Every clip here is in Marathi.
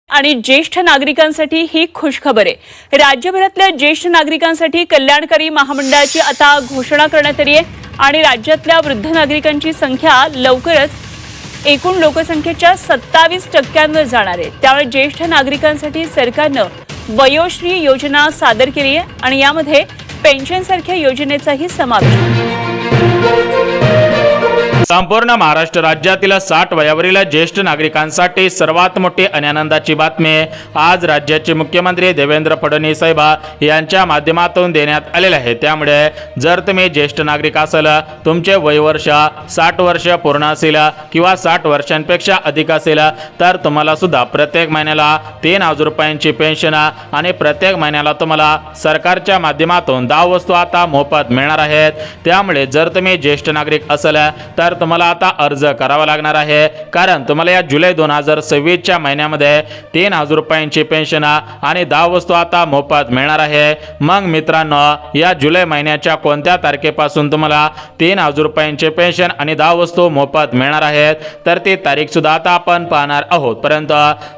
आणि ज्येष्ठ नागरिकांसाठी ही खुशखबर आहे। राज्यभरातल्या ज्येष्ठ नागरिकांसाठी कल्याणकारी महामंडळाची आता घोषणा करण्यात आली आहे आणि राज्यातल्या वृद्ध नागरिकांची संख्या लवकरच एकूण लोकसंख्येच्या 27% जाणार आहे। त्यामुळे ज्येष्ठ नागरिकांसाठी सरकारनं वयोश्री योजना सादर केली आहे आणि यामध्ये पेन्शनसारख्या योजनेचाही समावेश आहे। संपूर्ण महाराष्ट्र राज्यातील 60 वयावरील ज्येष्ठ नागरिकांसाठी सर्वात मोठी आणि आनंदाची बातमी आज राज्याचे मुख्यमंत्री देवेंद्र फडणवीस साहेब यांच्या माध्यमातून देण्यात आलेले आहे। त्यामुळे जर तुम्ही ज्येष्ठ नागरिक असाल, तुमचे वयवर्ष 60 वर्ष पूर्ण असेल किंवा 60 वर्षांपेक्षा अधिक असेल, तर तुम्हाला सुद्धा प्रत्येक महिन्याला 3000 रुपयांची पेन्शन आणि प्रत्येक महिन्याला तुम्हाला सरकारच्या माध्यमातून 10 वस्तू आता मोफत मिळणार आहेत। त्यामुळे जर तुम्ही ज्येष्ठ नागरिक असाल तर तुम्हाला आता अर्ज करावा लागणार आहे, कारण तुम्हाला या जुलै 2026 च्या महिन्यामध्ये 3000 रुपयांची पेन्शन आणि 10 वस्तू आता मोफत मिळणार आहे। मग मित्रांनो, या जुलै महिन्याच्या कोणत्या तारखेपासून तुम्हाला 3000 रुपयांची पेन्शन आणि 10 वस्तू मोफत मिळणार आहेत, तर ती तारीख सुद्धा आता आपण पाहणार आहोत। परंतु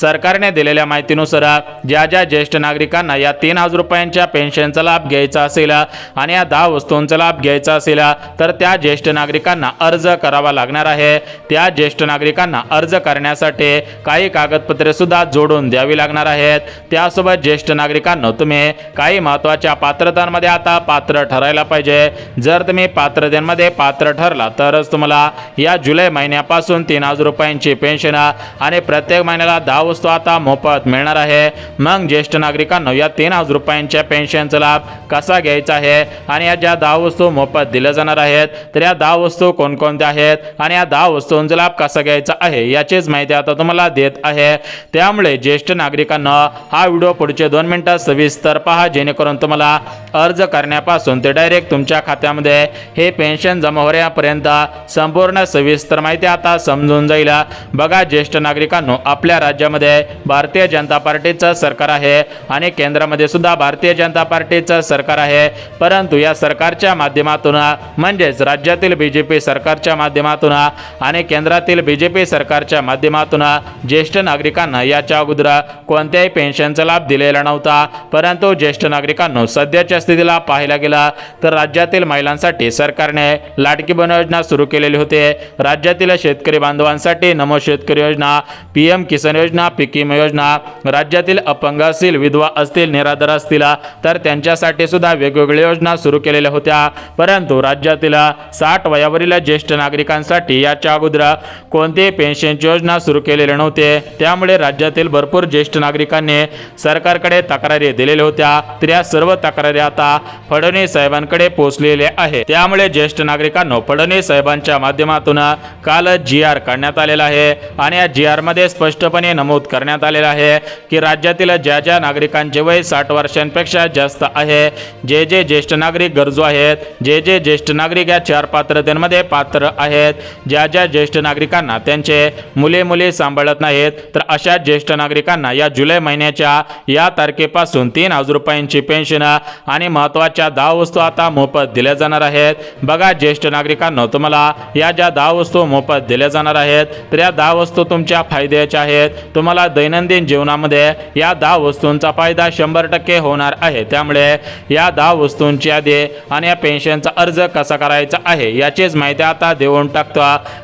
सरकारने दिलेल्या माहितीनुसार ज्या ज्या ज्येष्ठ नागरिकांना या 3000 रुपयांच्या पेन्शनचा लाभ घ्यायचा असेल आणि या 10 वस्तूंचा लाभ घ्यायचा असेल, तर त्या ज्येष्ठ नागरिकांना अर्ज करावा लागणार आहे। त्या ज्येष्ठ नागरिकांना अर्ज करण्यासाठी काही कागदपत्रे सुद्धा जोडून द्यावी लागणार आहेत। त्यासोबत ज्येष्ठ नागरिकांना तुम्ही काही महत्त्वाच्या पात्रतांमध्ये आता पात्र ठरायला पाहिजे। जर तुम्ही पात्रतेमध्ये पात्र ठरला तरच तुम्हाला या जुलै महिन्यापासून 3000 रुपयांची पेन्शन आणि प्रत्येक महिन्याला 10 वस्तू आता मोफत मिळणार आहे। मग ज्येष्ठ नागरिकांना या 3000 रुपयांच्या पेन्शनचा लाभ कसा घ्यायचा आहे आणि या ज्या 10 वस्तू मोफत दिल्या जाणार आहेत, तर या 10 वस्तू कोणकोणत्या आहेत आणि या 10 वस्तूंचा लाभ कसा घ्यायचा आहे याचीच माहिती आता तुम्हाला देत आहे। त्यामुळे ज्येष्ठ नागरिकांना हा व्हिडिओ पुढचे 2 मिनिटं सविस्तर पहा, जेणेकरून तुम्हाला अर्ज करण्यापासून ते डायरेक्ट तुमच्या खात्यामध्ये हे पेन्शन जमा होण्यापर्यंत संपूर्ण सविस्तर माहिती आता समजून जाईल। बघा ज्येष्ठ नागरिकांनो, आपल्या राज्यामध्ये भारतीय जनता पार्टीचं सरकार आहे आणि केंद्रामध्ये सुद्धा भारतीय जनता पार्टीचं सरकार आहे। परंतु या सरकारच्या माध्यमातून म्हणजेच राज्यातील बीजेपी सरकारच्या माध्यमातून आणि केंद्रातील बीजेपी सरकारच्या माध्यमातून ज्येष्ठ नागरिकांना याच्या अगोदर कोणत्याही पेन्शनचा लाभ दिलेला नव्हता। परंतु ज्येष्ठ नागरिकांना सध्याच्या स्थितीला पाहायला गेला तर राज्यातील महिलांसाठी सरकारने लाडकी बहीण योजना सुरू केलेली होती। राज्यातील शेतकरी बांधवांसाठी नमो शेतकरी योजना, पीएम किसान योजना, पीक विमा योजना, राज्यातील अपंग असतील, विधवा असतील, निराधार असतील तर त्यांच्यासाठी सुद्धा वेगवेगळ्या योजना सुरू केलेल्या होत्या। परंतु राज्यातील 60 वयावरील ज्येष्ठ नागरिकांसाठी याच्या अगोदर कोणतीही पेन्शनची योजना सुरू केलेली नव्हती। त्यामुळे राज्यातील भरपूर ज्येष्ठ नागरिकांनी सरकारकडे तक्रारी दिलेल्या होत्या, तर या सर्व तक्रारी आता फडणवीस साहेबांकडे पोहोचलेल्या आहेत। त्यामुळे ज्येष्ठ नागरिकांना फडणवीस साहेबांच्या माध्यमातून काल GR काढण्यात आलेला आहे आणि या GR मध्ये स्पष्टपणे नमूद करण्यात आलेलं आहे की राज्यातील ज्या ज्या नागरिकांचे वय 60 वर्षांपेक्षा जास्त आहे, जे जे ज्येष्ठ नागरिक गरजू आहेत, जे जे ज्येष्ठ नागरिक या 4 पात्रतेमध्ये पात्र आहेत, ज्या ज्या ज्येष्ठ नागरिकांना त्यांचे मुले सांभाळत नाहीत, तर अशा ज्येष्ठ नागरिकांना या जुलै महिन्याच्या या तारखेपासून 3000 रुपयांची पेन्शन आणि महत्त्वाच्या 10 वस्तू आता मोफत दिल्या जाणार आहेत। बघा ज्येष्ठ नागरिकांना, तुम्हाला या ज्या 10 वस्तू मोफत दिल्या जाणार आहेत, तर या 10 वस्तू तुमच्या फायद्याच्या आहेत। तुम्हाला दैनंदिन जीवनामध्ये या 10 वस्तूंचा फायदा 100% होणार आहे। त्यामुळे या 10 वस्तूंची यादी आणि या पेन्शनचा अर्ज कसा करायचा आहे याचीच माहिती आता देऊन टाकतो।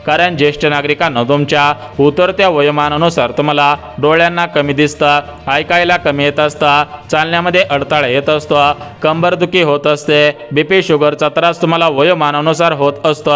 कारण ज्येष्ठ नागरिकांना तुमच्या उतरत्या वयोमानानुसार तुम्हाला डोळ्यांना कमी दिसतं, ऐकायला कमी येत असतं, चालण्यामध्ये अडथळा येत असतो, कंबरदुखी होत असते, BP शुगरचा त्रास तुम्हाला वयोमानानुसार होत असतो।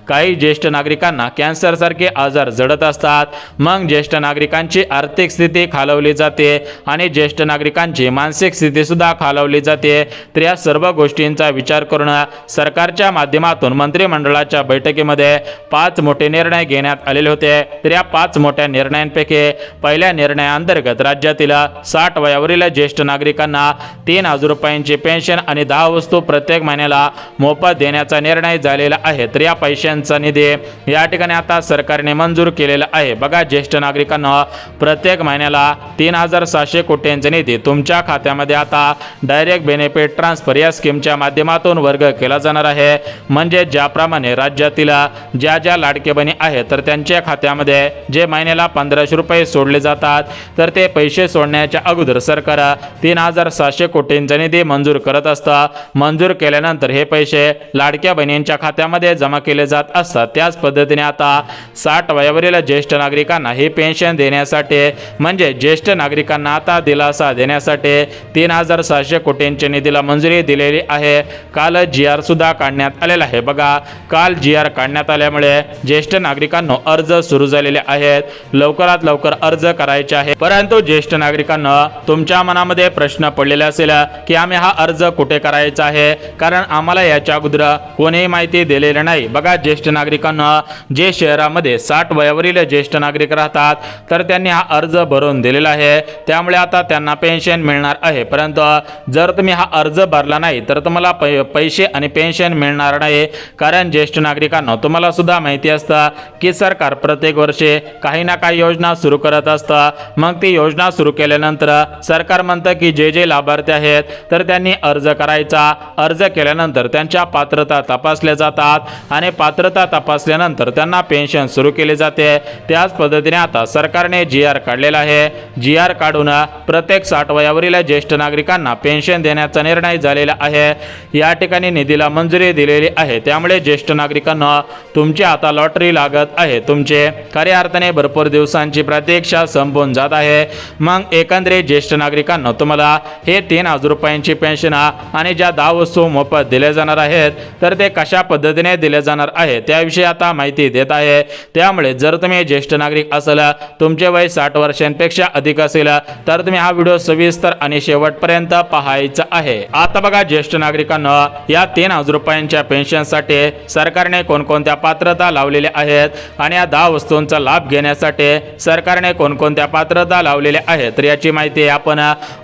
काही ज्येष्ठ नागरिकांना कॅन्सर सारखे आजार जडत असतात। मग ज्येष्ठ नागरिकांची आर्थिक स्थिती खालवली जाते आणि ज्येष्ठ नागरिकांची मानसिक स्थिती सुद्धा खालवली जाते। तर या सर्व गोष्टींचा विचार करून सरकारच्या माध्यमातून मंत्रिमंडळाच्या बैठकीमध्ये 5 मोठे निर्णय घेण्यात आलेले होते। तर या 5 मोठ्या निर्णयांपैकी पहिल्या निर्णयाअंतर्गत राज्यातील 60 वयावरील ज्येष्ठ नागरिकांना 3000 रुपयांची पेन्शन आणि 10 10 वस्तू प्रत्येक महिन्याला मोफत देण्याचा निर्णय झालेला आहे। तर या पैशांचा निधी या ठिकाणी आता सरकारने मंजूर केलेला आहे। बघा ज्येष्ठ नागरिकांना प्रत्येक महिन्याला 3700 कोटींचा निधी तुमच्या खात्यामध्ये आता डायरेक्ट बेनिफिट ट्रान्सफर या स्कीमच्या माध्यमातून वर्ग केला जाणार आहे। म्हणजे ज्याप्रमाणे राज्यातील ज्या लाडके बहिणी आहेत तर त्यांच्या खात्यामध्ये जे महिन्याला 1500 रुपये सोडले जातात तर ते पैसे सोडण्याच्या अगोदर सरकार 3700 कोटींचा निधी मंजूर करत असतं। मंजूर केल्यानंतर हे पैसे लाडक्या बहिणींच्या खात्यामध्ये जमा केले जात असतात। त्याच पद्धतीने आता 60 वयावरील ज्येष्ठ नागरिकांना ही पेन्शन देण्यासाठी म्हणजे ज्येष्ठ नागरिकांना आता दिलासा देण्यासाठी 3700 कोटींच्या निधीला मंजुरी दिलेली आहे। काल GR सुद्धा काढण्यात आलेला आहे। बघा काल GR काढण्यात आल्यामुळे ज्येष्ठ नागरिकांना अर्ज सुरू झालेले आहेत। लवकरात लवकर अर्ज करायचे आहे। परंतु ज्येष्ठ नागरिकांना तुमच्या मनामध्ये प्रश्न पडलेला असेल की आम्ही हा अर्ज कुठे करायचा आहे, कारण आम्हाला याच्या अगोदर कोणीही माहिती दिलेली नाही। बघा ज्येष्ठ नागरिकांना जे शहरामध्ये 60 वयावरील ज्येष्ठ नागरिक राहतात तर त्यांनी हा अर्ज भरून दिलेला आहे, त्यामुळे आता त्यांना पेन्शन मिळणार आहे। परंतु जर तुम्ही हा अर्ज भरला नाही तर तुम्हाला पैसे आणि पेन्शन मिळणार नाही, कारण ज्येष्ठ नागरिकांना तुम्हाला सुद्धा माहिती असतं की सरकार प्रत्येक वर्षी काही ना काही योजना सुरू करत असतं। मग ती योजना सुरू केल्यानंतर सरकार म्हणतं की जे लाभार्थी आहेत तर त्यांनी अर्ज करायचा। अर्ज केल्यानंतर त्यांच्या पात्रता तपासल्या जातात आणि पात्रता तपासल्यानंतर त्यांना पेन्शन सुरू केली जाते। त्याच पद्धतीने आता सरकारने GR काढलेला आहे। GR काढून प्रत्येक 60 वयावरील ज्येष्ठ नागरिकांना पेन्शन देण्याचा निर्णय झालेला आहे। या ठिकाणी निधीला मंजुरी दिलेली आहे, त्यामुळे ज्येष्ठ नागरिकांना तुमची आता लॉटरी लागत आहे। तुमचे खऱ्या अर्थाने भरपूर दिवसांची प्रतीक्षा संपून जात आहे। मग एकंदरीत ज्येष्ठ नागरिकांना तुम्हाला हे 3000 रुपयांची पेन्शन आणि ज्या 10 वस्तू मोफत दिल्या जाणार आहेत तर ते कशा पद्धतीने दिले जाणार आहे त्याविषयी आता माहिती देत आहे। त्यामुळे जर तुम्ही ज्येष्ठ नागरिक असाल, तुमचे वय 60 वर्षांपेक्षा अधिक असेल तर तुम्ही हा व्हिडिओ सविस्तर आणि शेवटपर्यंत पाहायचा आहे। आता बघा ज्येष्ठ नागरिकांना या 3000 रुपयांच्या पेन्शनसाठी सरकारने कोणकोणत्या पात्रता लावलेल्या आहेत आणि या 10 वस्तूंचा लाभ घेण्यासाठी सरकारने कोणकोणत्या पात्रता लावलेल्या आहेत तर याची माहिती आपण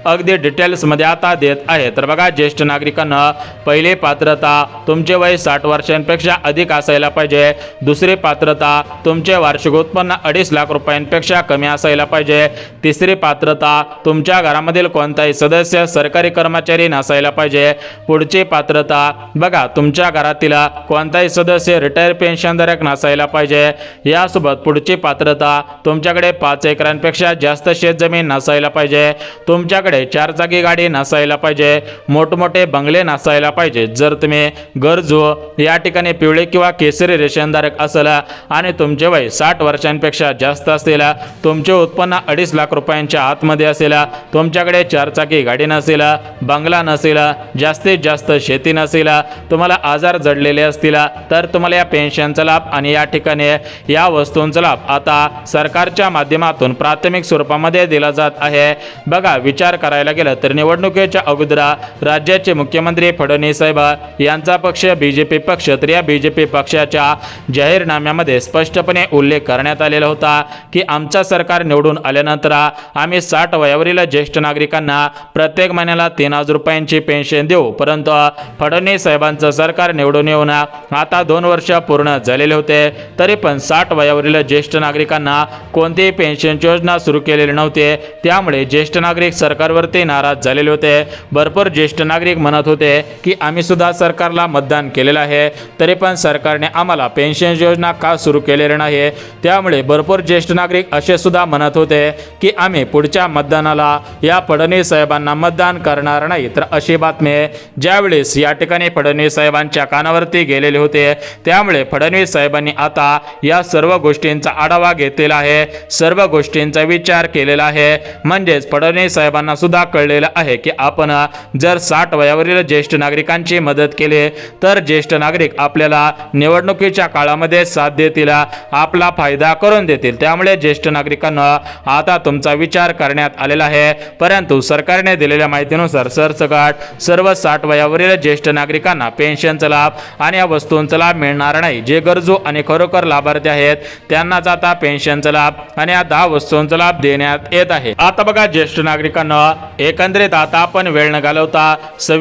अगदी डिटेल्स मध्ये आता देत आहे। तर बघा ज्येष्ठ नागरिकांना पहिली पात्रता तुमचे वय 60 वर्षांपेक्षा अधिक असायला पाहिजे। दुसरी पात्रता तुमचे वार्षिक उत्पन्न 2.5 लाख रुपयांपेक्षा कमी असायला पाहिजे। तिसरी पात्रता तुमच्या घरामधील कोणताही सदस्य सरकारी कर्मचारी नसायला पाहिजे। पुढची पात्रता बघा तुमच्या घरातील कोणताही सदस्य रिटायर पेन्शनधारक नसायला पाहिजे। यासोबत पुढची पात्रता तुमच्याकडे 5 एकरांपेक्षा जास्त शेतजमीन नसायला पाहिजे। तुमच्याकडे 4 चाकी गाडी नसायला पाहिजे। मोठमोठे बंगले नसायला पाहिजे। जर तुम्ही गरजू या ठिकाणी पिवळे किंवा केसरी रेशनधारक असेल आणि तुमचे वय 60 वर्षांपेक्षा जास्त असेल, तुमचे उत्पन्न 2.5 लाख रुपयांच्या आतमध्ये असेल, तुमच्याकडे 4 चाकी गाडी नसेल, बंगला नसेल, जास्तीत जास्त शेती नसेल, तुम्हाला आजार जडलेले असतील तर तुम्हाला या पेन्शनचा लाभ आणि या ठिकाणी या वस्तूंचा लाभ आता सरकारच्या माध्यमातून प्राथमिक स्वरूपामध्ये दिला जात आहे। बघा विचार करायला गेलं तर निवडणुकीच्या अगोदर राज्याचे मुख्यमंत्री फडणवीस साहेब यांचा पक्ष BJP पक्ष, तर या BJP पक्षाच्या जाहीरनाम्यामध्ये स्पष्टपणे उल्लेख करण्यात आलेला होता की आमचा सरकार निवडून आल्यानंतर आम्ही 60 वयावरील ज्येष्ठ नागरिकांना प्रत्येक महिन्याला 3000 रुपयांची पेन्शन देऊ। परंतु फडणवीस साहेबांचं सरकार निवडून येऊन आता 2 वर्ष पूर्ण झालेले होते, तरी पण 60 वयावरील ज्येष्ठ नागरिकांना कोणतीही पेन्शन योजना सुरू केलेली नव्हती। त्यामुळे ज्येष्ठ नागरिक सरकारवरती नाराज झालेले होते। भरपूर ज्येष्ठ नागरिक म्हणत होते की आम्ही सुद्धा सरकारला मतदान केलेलं आहे, तरी पण सरकारने आम्हाला पेन्शन योजना का सुरू केलेली नाही। त्यामुळे भरपूर ज्येष्ठ नागरिक असे सुद्धा म्हणत होते की आम्ही पुढच्या मतदानाला या फडणवीस साहेबांना मतदान करणार नाही। तर अशी बातमी ज्यावेळेस या ठिकाणी फडणवीस साहेबांच्या कानावरती गेलेले होते, त्यामुळे फडणवीस साहेबांनी आता या सर्व गोष्टींचा आढावा घेतलेला आहे, सर्व गोष्टींचा विचार केलेला आहे। म्हणजेच फडणवीस साहेबांना सुद्धा कळलेलं आहे की आपण जर 60 वयावरील ज्येष्ठ नागरिकांची मदत केली तर ज्येष्ठ नागरिक आपल्याला निवडणुकीच्या काळामध्ये साथ देतील, आपला फायदा करून देतील। त्यामुळे ज्येष्ठ नागरिकांना आता तुमचा विचार करण्यात आलेला आहे। परंतु सरकारने दिलेल्या माहितीनुसार सरसकट सर्व 60 वयावरील ज्येष्ठ नागरिकांना पेन्शनचा लाभ आणि या वस्तूंचा लाभ मिळणार नाही। जे गरजू आणि खरोखर लाभार्थी आहेत त्यांनाच आता पेन्शनचा लाभ आणि या 10 वस्तूंचा लाभ देण्यात येत आहे। आता बघा ज्येष्ठ नागरिकांना एकंदरीत आता आपण वेळ न घालवता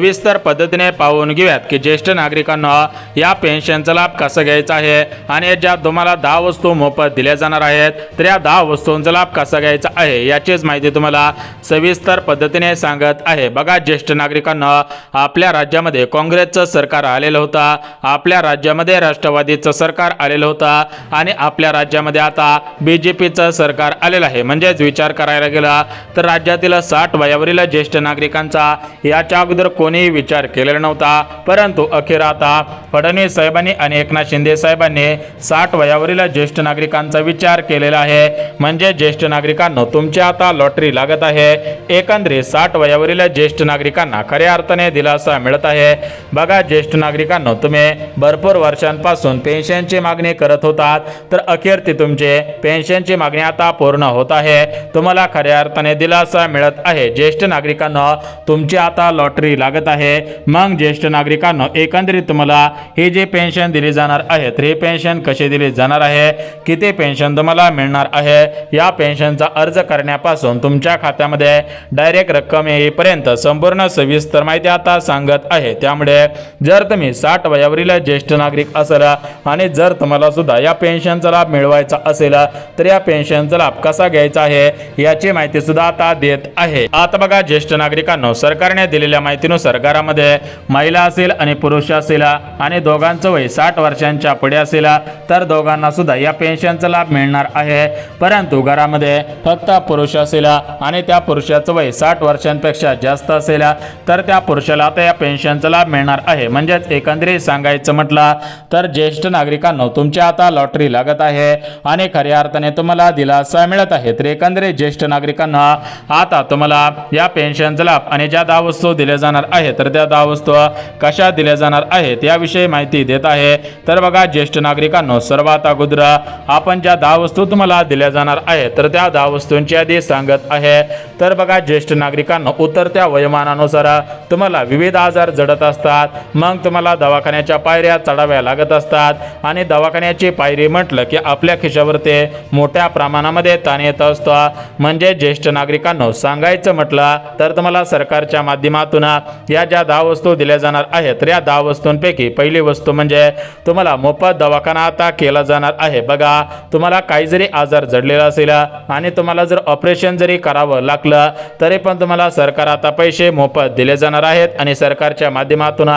सविस्तर पद्धतीने पाहून घेऊयात की ज्येष्ठ नागरिकांना या पेन्शनचा लाभ कसा घ्यायचा आहे आणि ज्या तुम्हाला 10 वस्तू मोफत दिल्या जाणार आहेत तर या 10 वस्तूंचा लाभ कसा घ्यायचा आहे याचीच माहिती तुम्हाला सविस्तर पद्धतीने सांगत आहे। बघा, ज्येष्ठ नागरिकांना आपल्या राज्यामध्ये काँग्रेसचं सरकार आलेलं होतं, आपल्या राज्यामध्ये राष्ट्रवादीचं सरकार आलेलं होतं आणि आपल्या राज्यामध्ये आता BJPचं सरकार आलेलं आहे। म्हणजेच विचार करायला गेला तर राज्यातील 60 वयावरील ज्येष्ठ नागरिकांचा याच्या अगोदर कोणीही विचार केलेला नव्हता, परंतु अखेर आता फडणवीस साहेबांनी आणि एकनाथ शिंदे साहेबांनी 60 वयावरील ज्येष्ठ नागरिकांचा विचार केलेला आहे। म्हणजे ज्येष्ठ नागरिकांना तुमची आता लॉटरी लागत आहे। एकंदरीत 60 वयावरील ज्येष्ठ नागरिकांना खऱ्या अर्थाने दिलासा मिळत आहे। बघा, ज्येष्ठ नागरिकांना तुम्ही भरपूर वर्षांपासून पेन्शनची मागणी करत होतात तर अखेर ती तुमचे पेन्शनची मागणी आता पूर्ण होत आहे। तुम्हाला खऱ्या अर्थाने दिलासा मिळत आहे। ज्येष्ठ नागरिकांना तुमची आता लॉटरी लागत आहे। मग ज्येष्ठ नागरिकांना एकंदरीत तुम्हाला ही जी पेन्शन दिली जाणार आहे तर ही पेन्शन कशी दिली जाणार आहे, किती पेन्शन तुम्हाला मिळणार आहे, या पेन्शनचा अर्ज करण्यापासून तुमच्या खात्यामध्ये डायरेक्ट रक्कम येईपर्यंत संपूर्ण सविस्तर माहिती आता सांगत आहे। त्यामुळे जर तुम्ही 60 वयावरील ज्येष्ठ नागरिक असाल आणि जर तुम्हाला सुद्धा या पेन्शनचा लाभ मिळवायचा असेल तर या पेन्शनचा लाभ कसा घ्यायचा आहे याची माहिती सुद्धा आता देत आहे। आता बघा, ज्येष्ठ नागरिकांना सरकारने दिलेल्या माहितीनुसार घरामध्ये महिला असेल आणि पुरुष असेल आणि दोघांचं वय 60 वर्षांच्या पुढे असेल तर दोघांना सुद्धा या पेन्शनचा लाभ मिळणार आहे। परंतु घरामध्ये फक्त पुरुष असेल आणि त्या पुरुषाचं वय 60 वर्षांपेक्षा जास्त असेल तर त्या पुरुषाला आता या पेन्शनचा लाभ मिळणार आहे। म्हणजेच एकंदरीत सांगायचं म्हटलं तर ज्येष्ठ नागरिकांना तुमची आता लॉटरी लागत आहे आणि खऱ्या अर्थाने तुम्हाला दिलासा मिळत आहे। तर एकंदरीत ज्येष्ठ नागरिकांना आता तुम्हाला या पेन्शनचा लाभ आणि ज्या 10 वस्तू दिल्या जाणार आहेत तर त्या 10 वस्तू कशा दिल्या जाणार आहेत याविषयी माहिती देत आहे। तर बघा, ज्येष्ठ नागरिकांना सर्वात अगोदर आपण ज्या 10 वस्तू तुम्हाला दिल्या जाणार आहेत तर त्या 10 वस्तूंची यादी सांगत आहे। तर बघा, ज्येष्ठ नागरिकांना उतरत्या वयोमानानुसार तुम्हाला विविध आजार जडत असतात, मग तुम्हाला दवाखान्याच्या पायऱ्या चढाव्या लागत असतात आणि दवाखान्याची पायरी म्हटलं की आपल्या खिशावरती मोठ्या प्रमाणामध्ये ताण येत असतो। म्हणजे ज्येष्ठ नागरिकांना सांगायचं म्हटलं तर तुम्हाला सरकारच्या माध्यमातून या ज्या 10 वस्तू दिल्या जाणार आहेत तर या 10 वस्तूंपैकी पहिली वस्तू म्हणजे तुम्हाला मोफत दवाखाना आता केला जाणार आहे। बघा, तुम्हाला काही जरी आजार जडलेला असेल आणि तुम्हाला जर ऑपरेशन जरी करावं लागलं तरी पण तुम्हाला सरकार आता पैसे मोफत दिले जाणार आहेत आणि सरकारच्या माध्यमातून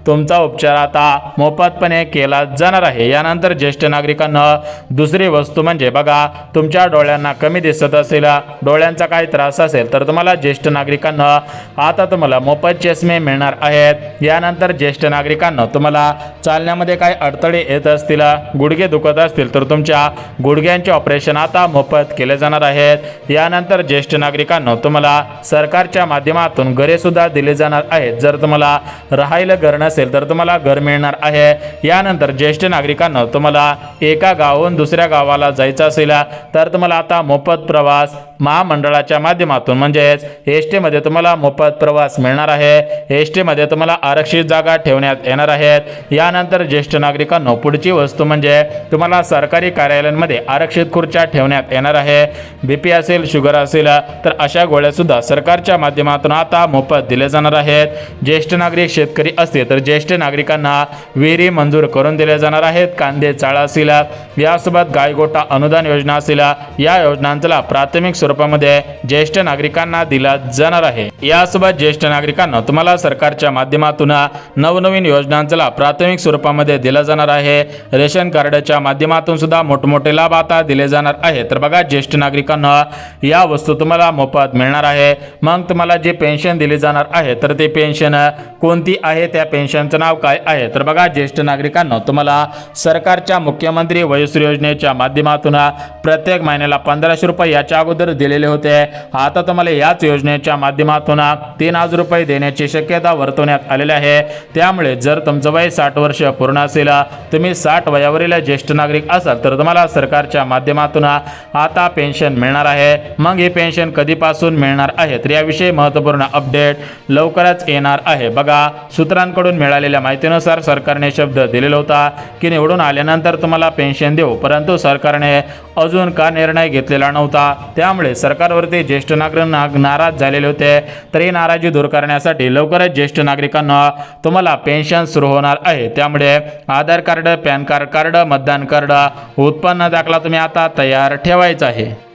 तुमचा उपचार आता मोफतपणे केला जाणार आहे। यानंतर ज्येष्ठ नागरिकांना दुसरी वस्तू म्हणजे बघा, तुमच्या डोळ्यांना कमी दिसत असेल, डोळ्यांचा काही त्रास असेल तर तुम्हाला ज्येष्ठ नागरिकांना आता तुम्हाला मोफत चष्मे मिळणार आहेत। यानंतर ज्येष्ठ नागरिकांना तुम्हाला चालण्यामध्ये काही अडथळे येत असतील, गुडघे दुखत असतील तर तुमच्या गुडघ्यांचे ऑपरेशन आता मोफत केले जाणार आहेत। यानंतर ज्येष्ठ नागरिकांना तुम्हाला सरकारच्या माध्यमातून घरे सुद्धा दिले जाणार आहेत। जर तुम्हाला राहायला घर नसेल तर तुम्हाला घर मिळणार आहे। यानंतर ज्येष्ठ नागरिकांना तुम्हाला एका गावाहून दुसऱ्या गावाला जायचं असेल तर तुम्हाला आता मोफत प्रवास महामंडळाच्या माध्यमातून म्हणजेच एसटी मध्ये तुम्हाला मोफत प्रवास मिळणार आहे। एसटी मध्ये तुम्हाला आरक्षित जागा ठेवण्यात येणार आहेत। यानंतर ज्येष्ठ नागरिकांना पुढची वस्तू म्हणजे तुम्हाला सरकारी कार्यालयांमध्ये आरक्षित खुर्च्या ठेवण्यात येणार आहे। BP असेल, शुगर असेल तर अशा गोळ्या सुद्धा सरकारच्या माध्यमातून आता मोफत दिले जाणार आहेत। ज्येष्ठ नागरिक शेतकरी असतील तर ज्येष्ठ नागरिकांना विहिरी मंजूर करून दिले जाणार आहेत। कांदे चाळा असेल, यासोबत गायगोटा अनुदान योजना असेल, या योजनांचा प्राथमिक स्वरूपामध्ये ज्येष्ठ नागरिकांना दिला जाणार आहे। यासोबत ज्येष्ठ नागरिकांना तुम्हाला सरकारच्या माध्यमातून नवनवीन योजनांचा लाभ प्राथमिक स्वरूपामध्ये दिला जाणार आहे। रेशन कार्डच्या माध्यमातून सुद्धा मोठमोठे लाभ आता दिले जाणार आहे। तर बघा, ज्येष्ठ नागरिकांना या वस्तू तुम्हाला मोफत मिळणार आहे। मग तुम्हाला जे पेन्शन दिली जाणार आहे तर ते पेन्शन कोणती आहे, त्या पेन्शनचं नाव काय आहे तर बघा, ज्येष्ठ नागरिकांना तुम्हाला सरकारच्या मुख्यमंत्री वयोश्री योजनेच्या माध्यमातून प्रत्येक महिन्याला 1500 रुपये याच्या अगोदर दिलेले होते। आता तुम्हाला याच योजनेच्या माध्यमातून 3000 रुपये देण्याची शक्यता वर्तवण्यात आलेली आहे। त्यामुळे जर तुमचं वय 60 वर्ष पूर्ण असेल, तुम्ही 60 वयावरील ज्येष्ठ नागरिक असाल तर तुम्हाला सरकारच्या माध्यमातून आता पेन्शन मिळणार आहे। मग ही पेन्शन कधीपासून मिळणार आहे तर याविषयी महत्त्वपूर्ण अपडेट लवकरच येणार आहे। बघा, सूत्रांकडून मिळालेल्या माहितीनुसार सरकारने शब्द दिलेला होता की निवडून आल्यानंतर तुम्हाला पेन्शन देऊ, परंतु सरकारने अजून का निर्णय घेतलेला नव्हता। त्यामुळे सरकारवरती ज्येष्ठ नागरिक नाराज झालेले होते। तर ही नाराजी दूर करण्यासाठी लवकरच ज्येष्ठ नागरिकांना तुम्हाला पेन्शन सुरू होणार आहे। त्यामुळे आधार कार्ड, पॅन कार्ड, मतदान कार्ड, उत्पन्न दाखला तुम्ही आता तयार ठेवायचा आहे।